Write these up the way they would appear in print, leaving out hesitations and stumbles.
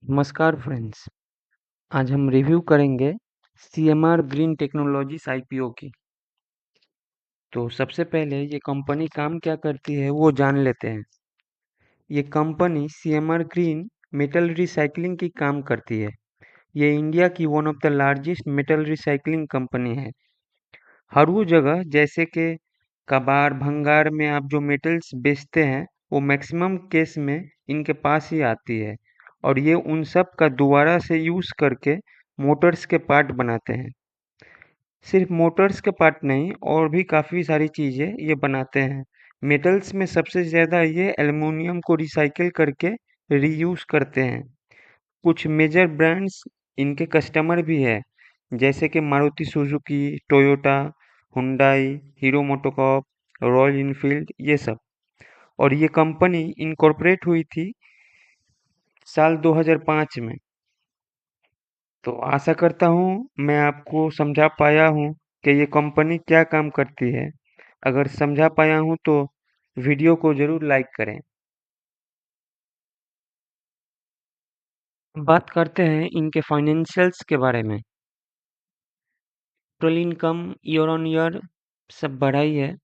नमस्कार फ्रेंड्स। आज हम रिव्यू करेंगे सीएमआर ग्रीन टेक्नोलॉजीज आईपीओ की। तो सबसे पहले ये कंपनी काम क्या करती है वो जान लेते हैं। ये company CMR green metal recycling की काम करती है। ये इंडिया की one of the largest metal recycling company है। हर वो जगह जैसे कि कबाड़ भंगार में आप जो मेटल्स बेचते हैं वो मैक्सिमम केस में इनके पास ही आती है, और ये उन सब का दोबारा से यूज़ करके मोटर्स के पार्ट बनाते हैं। सिर्फ मोटर्स के पार्ट नहीं, और भी काफ़ी सारी चीज़ें ये बनाते हैं। मेटल्स में सबसे ज़्यादा ये एल्युमिनियम को रिसाइकिल करके रीयूज़ करते हैं। कुछ मेजर ब्रांड्स इनके कस्टमर भी है, जैसे कि Maruti Suzuki, Toyota, Hyundai, hero MotoCorp, royal Enfield, ये सब। और ये कंपनी इनकॉर्पोरेट हुई थी साल 2005 में। तो आशा करता हूँ मैं आपको समझा पाया हूँ कि ये कंपनी क्या काम करती है। अगर समझा पाया हूँ तो वीडियो को ज़रूर लाइक करें। बात करते हैं इनके फाइनेंशियल्स के बारे में। Total income year on year सब बढ़ा ही है।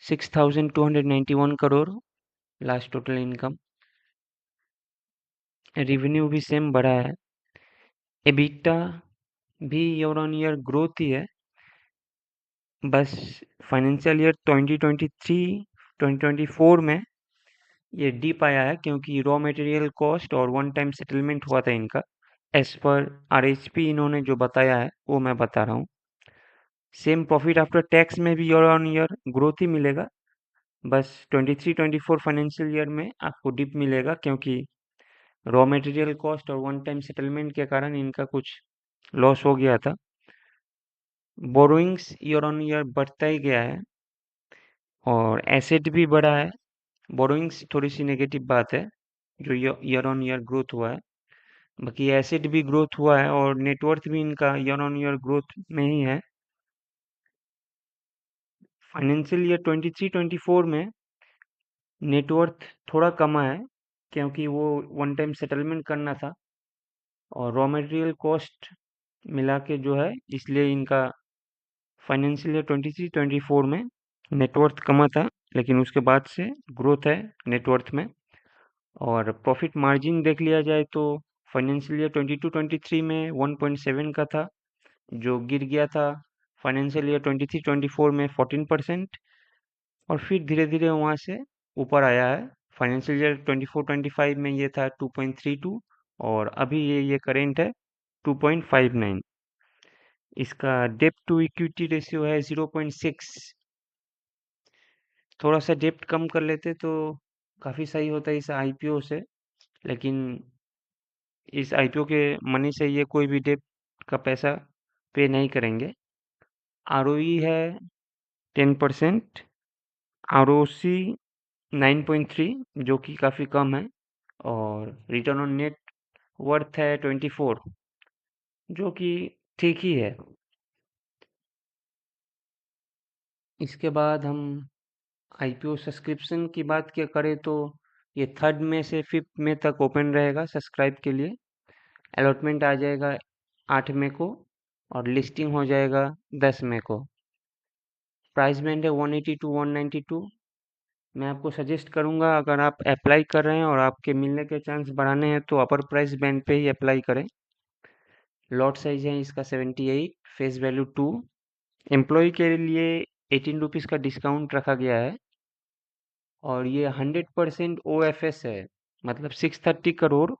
6,291 crore last total income. Revenue भी सेम बढ़ा है। एबिटा भी ईयर ऑन ईयर ग्रोथ ही है। बस फाइनेंशियल ईयर 2023-2024 में ये डिप आया है, क्योंकि रॉ मटेरियल कॉस्ट और वन टाइम सेटलमेंट हुआ था इनका। एज पर आरएचपी इन्होंने जो बताया है वो मैं बता रहा हूँ। सेम प्रॉफिट आफ्टर टैक्स में भी ईयर ऑन ईयर ग्रोथ ही मिलेगा। बस 23-24 फाइनेंशियल ईयर में आपको डिप मिलेगा, क्योंकि रॉ मटेरियल कॉस्ट और वन टाइम सेटलमेंट के कारण इनका कुछ लॉस हो गया था। बोरोइंग्स ईयर ऑन ईयर बढ़ता ही गया है, और एसेट भी बढ़ा है। बोरोइंग्स थोड़ी सी नेगेटिव बात है, जो ईयर ऑन ईयर ग्रोथ हुआ है। बाकी एसेट भी ग्रोथ हुआ है, और नेटवर्थ भी इनका ईयर ऑन ईयर ग्रोथ में ही है। फाइनेंशियल ईयर 23-24 में नेटवर्थ थोड़ा कमा है, क्योंकि वो वन टाइम सेटलमेंट करना था, और रॉ मटेरियल कॉस्ट मिला के जो है, इसलिए इनका फाइनेंशियल ईयर 23-24 में नेटवर्थ कमा था। लेकिन उसके बाद से ग्रोथ है नेटवर्थ में। और प्रॉफिट मार्जिन देख लिया जाए तो फाइनेंशियल ईयर 22-23 में 1.7 का था, जो गिर गया था फाइनेंशियल ईयर 23-24 में 14%, और फिर धीरे धीरे वहाँ से ऊपर आया है। फाइनेंशियल ईयर 24-25 में ये था 2.32, और अभी ये करेंट है 2.59। इसका डेप्ट टू इक्विटी रेशियो है 0.6। थोड़ा सा डेप्ट कम कर लेते तो काफ़ी सही होता है इस आईपीओ से। लेकिन इस आईपीओ के मनी से ये कोई भी डेप्ट का पैसा पे नहीं करेंगे। आरओई है 10%, आरओसी 9.3, जो कि काफ़ी कम है, और रिटर्न ऑन नेट वर्थ है 24, जो कि ठीक ही है। इसके बाद हम आईपीओ सब्सक्रिप्शन की बात क्या करें तो ये 3 मई से 5 मई तक ओपन रहेगा सब्सक्राइब के लिए। अलॉटमेंट आ जाएगा 8 मई को, और लिस्टिंग हो जाएगा 10 मई को। प्राइस बैंड है 180 टू 192। मैं आपको सजेस्ट करूंगा, अगर आप अप्लाई कर रहे हैं और आपके मिलने के चांस बढ़ाने हैं तो अपर प्राइस बैंड पे ही अप्लाई करें। लॉट साइज है इसका 78, फेस वैल्यू 2। एम्प्लॉय के लिए 18 रुपीज़ का डिस्काउंट रखा गया है, और ये 100% ओएफएस है। मतलब 630 करोड़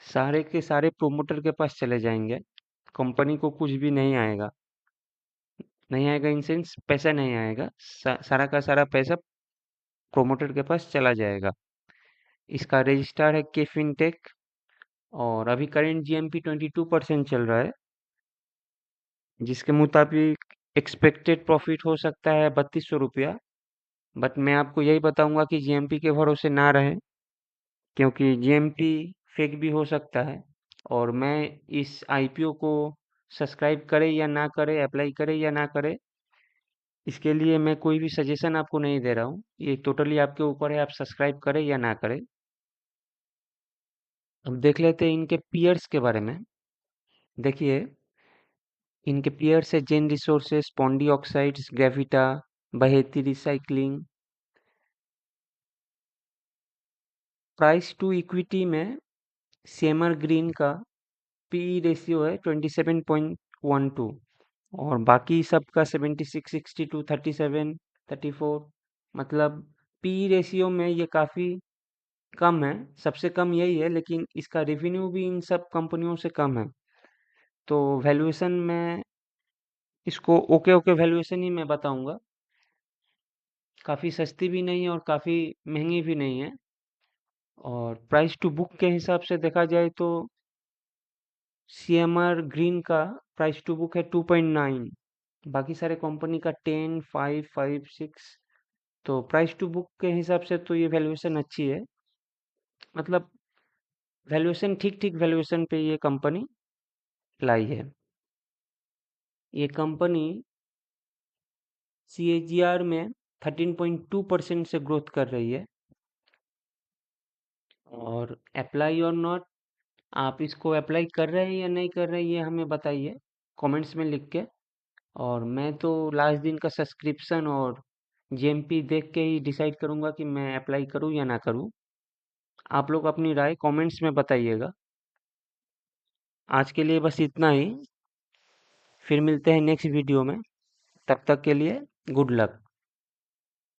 सारे के सारे प्रोमोटर के पास चले जाएंगे। कंपनी को कुछ भी नहीं आएगा। नहीं आएगा इन सेंस पैसा नहीं आएगा, सारा का सारा पैसा प्रोमोटर के पास चला जाएगा। इसका रजिस्टर है के फिनटेक, और अभी करेंट जीएमपी 22% चल रहा है, जिसके मुताबिक एक्सपेक्टेड प्रॉफिट हो सकता है 3200 रुपया। बट मैं आपको यही बताऊंगा कि जीएमपी के भरोसे ना रहें, क्योंकि जीएमपी फेक भी हो सकता है। और मैं इस आईपीओ को सब्सक्राइब करे या ना करे, अप्लाई करे या ना करे, इसके लिए मैं कोई भी सजेशन आपको नहीं दे रहा हूँ। ये टोटली आपके ऊपर है, आप सब्सक्राइब करें या ना करें। अब देख लेते हैं इनके पीयर्स के बारे में। देखिए, इनके पीयर्स है Jain resources, Pondy oxides, Gravita, Baheti recycling. Price to equity में सेमर ग्रीन का पीई रेशियो है 27.12 और बाकी सबका 76, 62, 37, 34। मतलब पीई रेशियो में ये काफ़ी कम है, सबसे कम यही है, लेकिन इसका रेवेन्यू भी इन सब कंपनियों से कम है। तो वैल्यूएशन में इसको ओके ओके वैल्यूएशन ही मैं बताऊंगा। काफ़ी सस्ती भी नहीं है और काफ़ी महंगी भी नहीं है। और प्राइस टू बुक के हिसाब से देखा जाए तो सीएमआर ग्रीन का प्राइस टू बुक है 2.9, बाकी सारे कंपनी का 10, 5, 5, 6। तो प्राइस टू बुक के हिसाब से तो ये वैल्यूएशन अच्छी है। मतलब वैल्यूएशन ठीक ठीक वैल्यूएशन पे ये कंपनी लाई है। ये कंपनी सीएजीआर में 13.2% से ग्रोथ कर रही है। और अप्लाई और नॉट, आप इसको अप्लाई कर रहे हैं या नहीं कर रहे हैं ये हमें बताइए कमेंट्स में लिख के। और मैं तो लास्ट दिन का सब्सक्रिप्शन और जीएमपी देख के ही डिसाइड करूंगा कि मैं अप्लाई करूं या ना करूं। आप लोग अपनी राय कमेंट्स में बताइएगा। आज के लिए बस इतना ही। फिर मिलते हैं नेक्स्ट वीडियो में। तब तक के लिए गुड लक।